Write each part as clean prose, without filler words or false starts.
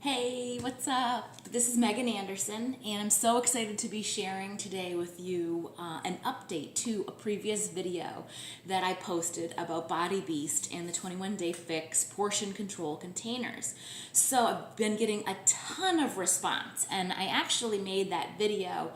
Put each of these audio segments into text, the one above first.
Hey, what's up? This is Meggin Anderson, and I'm so excited to be sharing today with you an update to a previous video that I posted about Body Beast and the 21-day fix portion control containers. So I've been getting a ton of response, and I actually made that video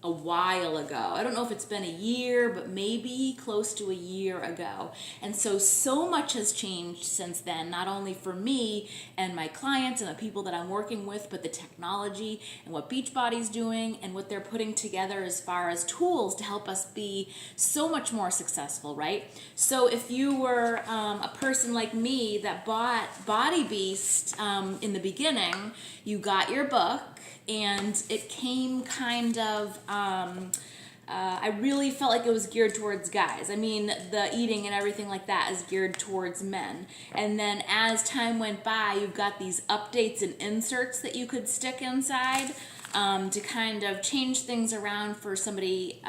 a while ago. I don't know if it's been a year, but maybe close to a year ago. And so much has changed since then, not only for me and my clients and the people that I'm working with, but the technology and what Beachbody's doing and what they're putting together as far as tools to help us be so much more successful, right? So if you were a person like me that bought Body Beast in the beginning, you got your book, and it came kind of, I really felt like it was geared towards guys. I mean, the eating and everything like that is geared towards men. And then as time went by, you've got these updates and inserts that you could stick inside to kind of change things around for somebody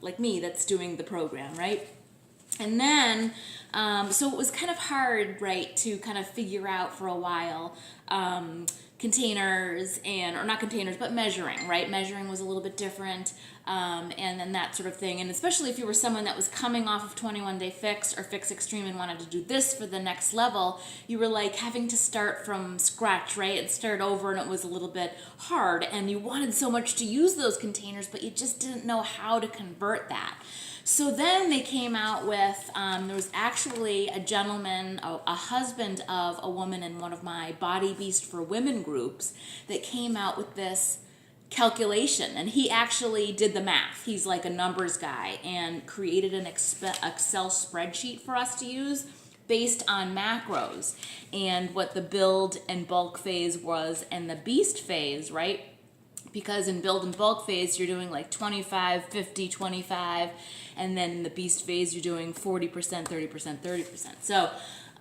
like me that's doing the program, right? And then, so it was kind of hard, right, to kind of figure out for a while containers or not containers, but measuring, right? Measuring was a little bit different, and then that sort of thing. And especially if you were someone that was coming off of 21-day fix or fix extreme and wanted to do this for the next level, you were like having to start from scratch, right? And start over, and it was a little bit hard, and you wanted so much to use those containers, but you just didn't know how to convert that. So then they came out with, there was actually a gentleman, a husband of a woman in one of my Body Beast for Women groups that came out with this calculation, and he actually did the math. He's like a numbers guy and created an Excel spreadsheet for us to use based on macros and what the build and bulk phase was and the beast phase, right? Because in build and bulk phase, you're doing like 25, 50, 25, and then in the beast phase, you're doing 40%, 30%, 30%. So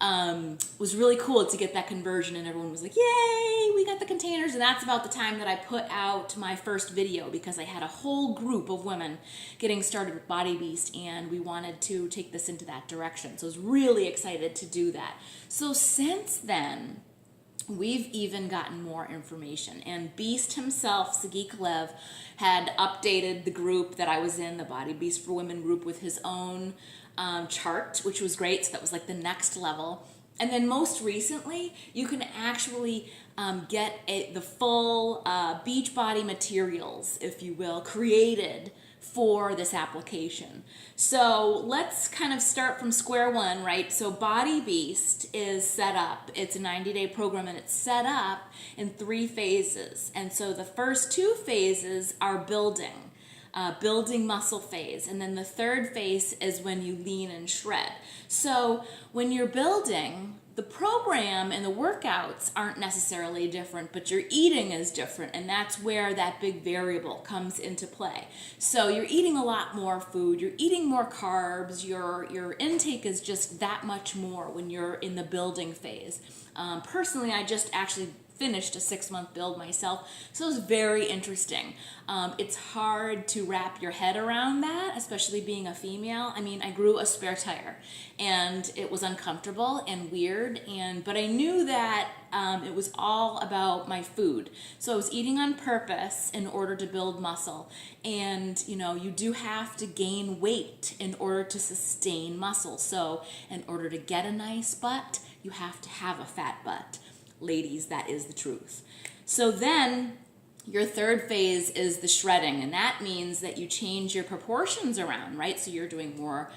it was really cool to get that conversion, and everyone was like, yay, we got the containers. And that's about the time that I put out my first video, because I had a whole group of women getting started with Body Beast, and we wanted to take this into that direction. So I was really excited to do that. So since then, we've even gotten more information, and Beast himself, Sagi Kalev, had updated the group that I was in, the Body Beast for Women group, with his own chart, which was great. So that was like the next level. And then most recently, you can actually get the full Beachbody materials, if you will, created for this application. So let's kind of start from square one, right? So Body Beast is set up. It's a 90-day program, and it's set up in 3 phases. And so the first 2 phases are building muscle phase. And then the third phase is when you lean and shred. So when you're building, the program and the workouts aren't necessarily different, but your eating is different, and that's where that big variable comes into play. So you're eating a lot more food, you're eating more carbs, your intake is just that much more when you're in the building phase. Personally, I just actually finished a 6-month build myself, so it was very interesting. It's hard to wrap your head around that, especially being a female. I mean, I grew a spare tire, and it was uncomfortable and weird, but I knew that it was all about my food. So I was eating on purpose in order to build muscle, and you do have to gain weight in order to sustain muscle. So in order to get a nice butt, you have to have a fat butt. Ladies, that is the truth. So then your third phase is the shredding, and that means that you change your proportions around, right? So you're doing more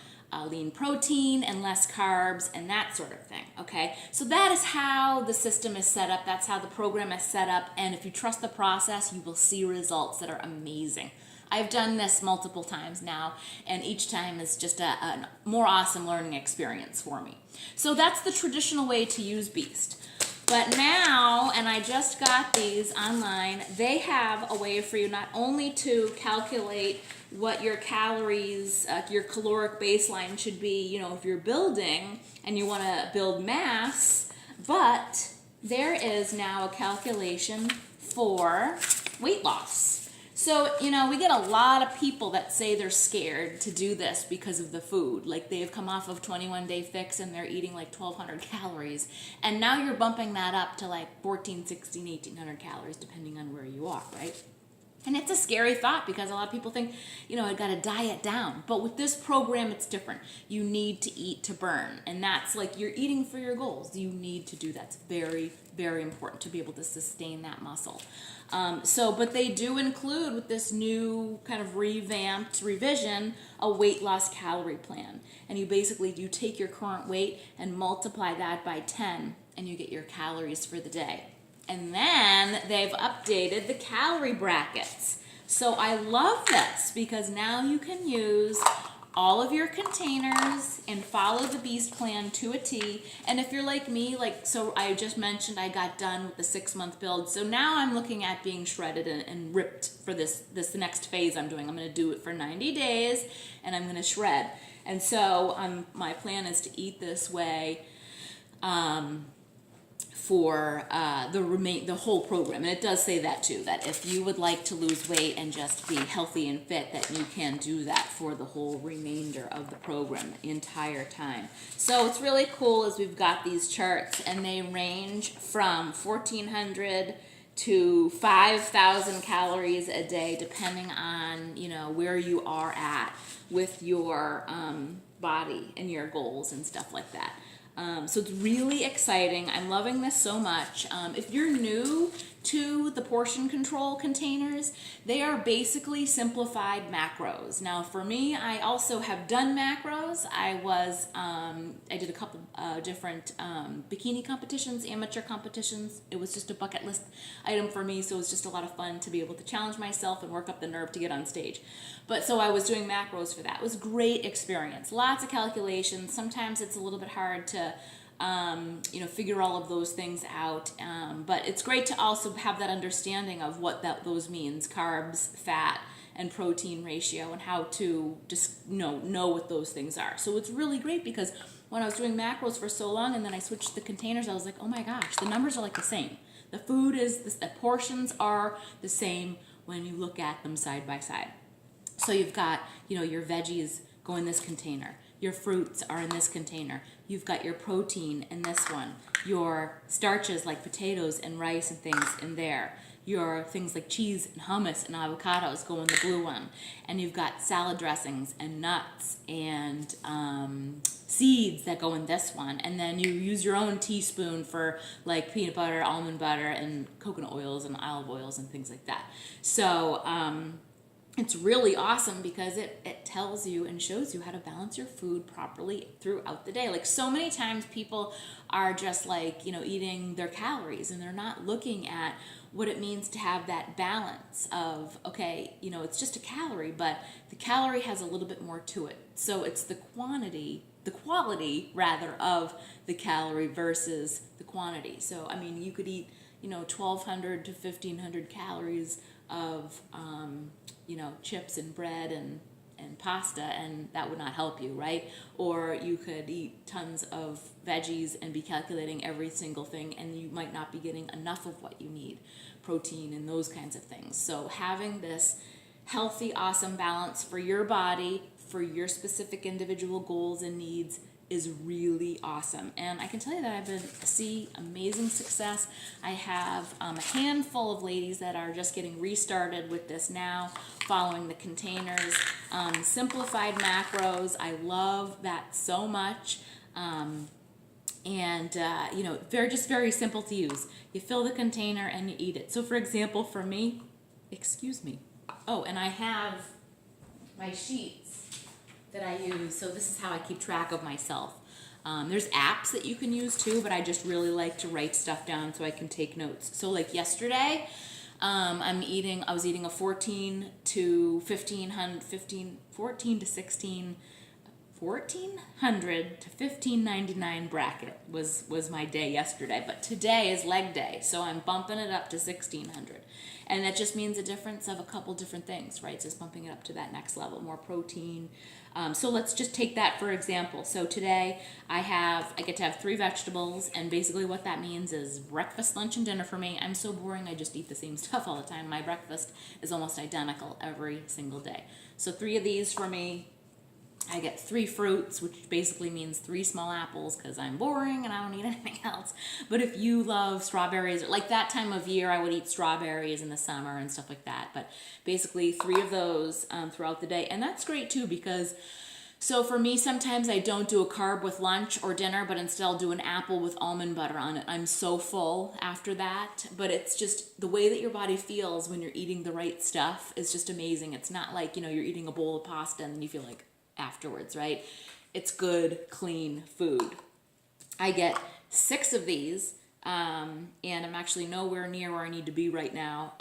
lean protein and less carbs and that sort of thing, okay? So that is how the system is set up. That's how the program is set up, and if you trust the process, you will see results that are amazing. I've done this multiple times now, and each time is just a more awesome learning experience for me. So that's the traditional way to use Beast. But now, and I just got these online, they have a way for you not only to calculate what your calories, your caloric baseline should be, if you're building and you want to build mass, but there is now a calculation for weight loss. So, we get a lot of people that say they're scared to do this because of the food. Like they've come off of 21-day fix and they're eating like 1,200 calories. And now you're bumping that up to like 14, 16, 1,800 calories depending on where you are, right? And it's a scary thought because a lot of people think, I got to diet down. But with this program, it's different. You need to eat to burn. And that's like you're eating for your goals. You need to do that. It's very, very important to be able to sustain that muscle. But they do include with this new kind of revamped revision, a weight loss calorie plan. And you take your current weight and multiply that by 10 and you get your calories for the day. And then they've updated the calorie brackets. So I love this because now you can use all of your containers and follow the Beast plan to a T. And if you're like me, so I just mentioned I got done with the 6-month build. So now I'm looking at being shredded and ripped for this next phase I'm doing. I'm going to do it for 90 days and I'm going to shred. And so my plan is to eat this way for the whole program. And it does say that too, that if you would like to lose weight and just be healthy and fit, that you can do that for the whole remainder of the program, the entire time. So it's really cool as we've got these charts and they range from 1,400 to 5,000 calories a day, depending on, where you are at with your body and your goals and stuff like that. So it's really exciting. I'm loving this so much. If you're new to the portion control containers, they are basically simplified macros. Now for me, I also have done macros. I did a couple different bikini competitions, amateur competitions. It was just a bucket list item for me, so it was just a lot of fun to be able to challenge myself and work up the nerve to get on stage. But so I was doing macros for that. It was a great experience. Lots of calculations. Sometimes it's a little bit hard to figure all of those things out. But it's great to also have that understanding of what those means, carbs, fat, and protein ratio, and how to just know what those things are. So it's really great because when I was doing macros for so long and then I switched to the containers, I was like, oh my gosh, the numbers are like the same. The food the portions are the same when you look at them side by side. So you've got, your veggies go in this container. Your fruits are in this container. You've got your protein in this one. Your starches like potatoes and rice and things in there. Your things like cheese and hummus and avocados go in the blue one. And you've got salad dressings and nuts and seeds that go in this one. And then you use your own teaspoon for like peanut butter, almond butter, and coconut oils and olive oils and things like that. So it's really awesome because it tells you and shows you how to balance your food properly throughout the day. Like so many times people are just like, eating their calories and they're not looking at what it means to have that balance of, okay, it's just a calorie, but the calorie has a little bit more to it. So it's the quality rather of the calorie versus the quantity. So, you could eat, 1,200 to 1,500 calories of, chips and bread and pasta, and that would not help you, right? Or you could eat tons of veggies and be calculating every single thing, and you might not be getting enough of what you need, protein and those kinds of things. So having this healthy, awesome balance for your body, for your specific individual goals and needs is really awesome. And I can tell you that I've been seeing amazing success. I have a handful of ladies that are just getting restarted with this now, following the containers. Simplified macros, I love that so much. They're just very simple to use. You fill the container and you eat it. So for example, for me, and I have my sheets that I use. So this is how I keep track of myself. There's apps that you can use too, but I just really like to write stuff down so I can take notes. So like yesterday, I was eating a 14 to 16 $1,400 to $1,599 bracket was my day yesterday, but today is leg day, so I'm bumping it up to $1,600, and that just means a difference of a couple different things, right? Just bumping it up to that next level, more protein. So let's just take that for example. So today I get to have 3 vegetables, and basically what that means is breakfast, lunch, and dinner for me. I'm so boring, I just eat the same stuff all the time. My breakfast is almost identical every single day. So 3 of these for me. I get 3 fruits, which basically means 3 small apples because I'm boring and I don't eat anything else. But if you love strawberries, like that time of year, I would eat strawberries in the summer and stuff like that. But basically 3 of those throughout the day. And that's great too, because so for me, sometimes I don't do a carb with lunch or dinner, but instead I'll do an apple with almond butter on it. I'm so full after that, but it's just the way that your body feels when you're eating the right stuff is just amazing. It's not like, you're eating a bowl of pasta and then you feel like afterwards, right? It's good, clean food. I get 6 of these, and I'm actually nowhere near where I need to be right now,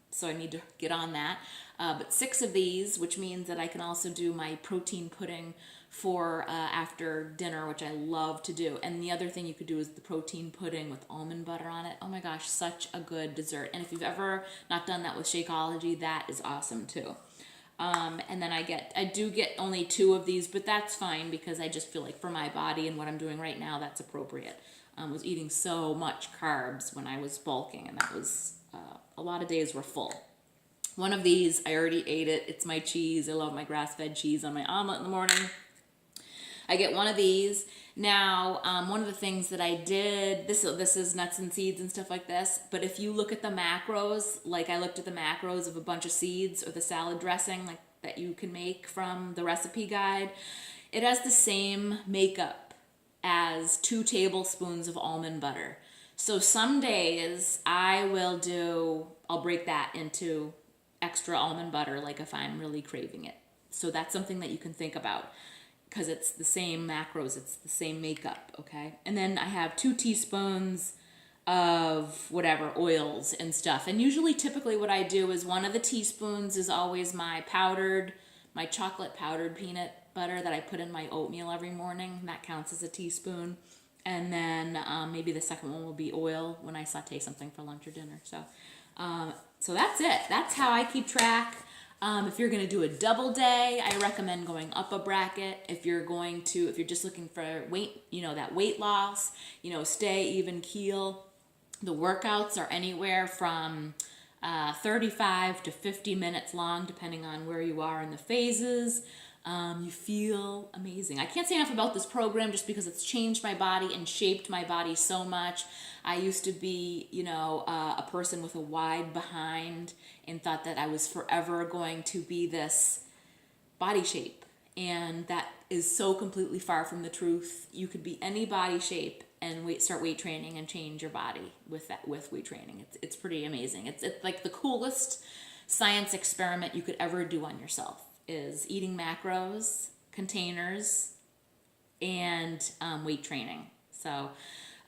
so I need to get on that. But 6 of these, which means that I can also do my protein pudding for after dinner, which I love to do. And the other thing you could do is the protein pudding with almond butter on it. Oh my gosh, such a good dessert. And if you've ever not done that with Shakeology, that is awesome too. And then I do get only 2 of these, but that's fine because I just feel like for my body and what I'm doing right now, that's appropriate. I was eating so much carbs when I was bulking, and that was, a lot of days were full. One of these, I already ate it. It's my cheese. I love my grass-fed cheese on my omelet in the morning. I get 1 of these. Now, one of the things that I did, this is nuts and seeds and stuff like this, but if you look at the macros, like I looked at the macros of a bunch of seeds or the salad dressing like that you can make from the recipe guide, it has the same makeup as 2 tablespoons of almond butter. So some days I'll break that into extra almond butter, like if I'm really craving it. So that's something that you can think about, because it's the same macros, it's the same makeup, okay? And then I have 2 teaspoons of whatever, oils and stuff. And usually, typically what I do is 1 of the teaspoons is always my chocolate powdered peanut butter that I put in my oatmeal every morning. And that counts as a teaspoon. And then maybe the second one will be oil when I saute something for lunch or dinner. So that's it. That's how I keep track. If you're going to do a double day, I recommend going up a bracket. If you're just looking for weight, that weight loss, stay even keel. The workouts are anywhere from 35 to 50 minutes long, depending on where you are in the phases. You feel amazing. I can't say enough about this program just because it's changed my body and shaped my body so much. I used to be, a person with a wide behind and thought that I was forever going to be this body shape. And that is so completely far from the truth. You could be any body shape and start weight training and change your body with weight training. It's pretty amazing. It's like the coolest science experiment you could ever do on yourself is eating macros, containers, and weight training. So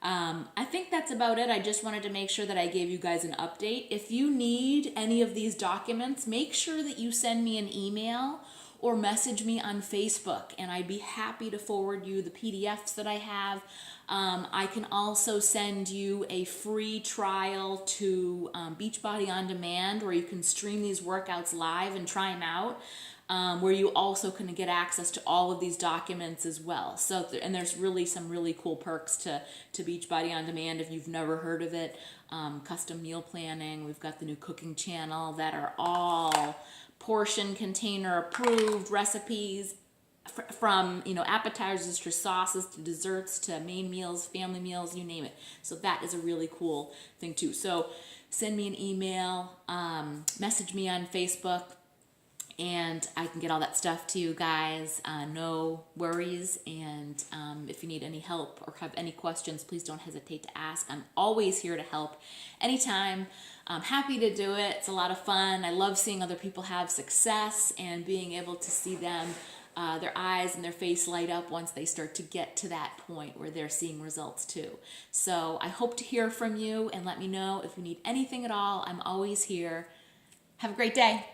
I think that's about it. I just wanted to make sure that I gave you guys an update. If you need any of these documents, make sure that you send me an email or message me on Facebook, and I'd be happy to forward you the PDFs that I have. I can also send you a free trial to Beachbody On Demand, where you can stream these workouts live and try them out. Where you also can get access to all of these documents as well. So, and there's really some really cool perks to Beachbody On Demand if you've never heard of it. Custom meal planning. We've got the new cooking channel that are all portion container approved recipes from appetizers to sauces to desserts to main meals, family meals, you name it. So that is a really cool thing too. So send me an email, message me on Facebook, and I can get all that stuff to you guys. No worries. And if you need any help or have any questions, please don't hesitate to ask. I'm always here to help anytime. I'm happy to do it. It's a lot of fun. I love seeing other people have success and being able to see them, their eyes and their face light up once they start to get to that point where they're seeing results too. So I hope to hear from you and let me know if you need anything at all. I'm always here. Have a great day.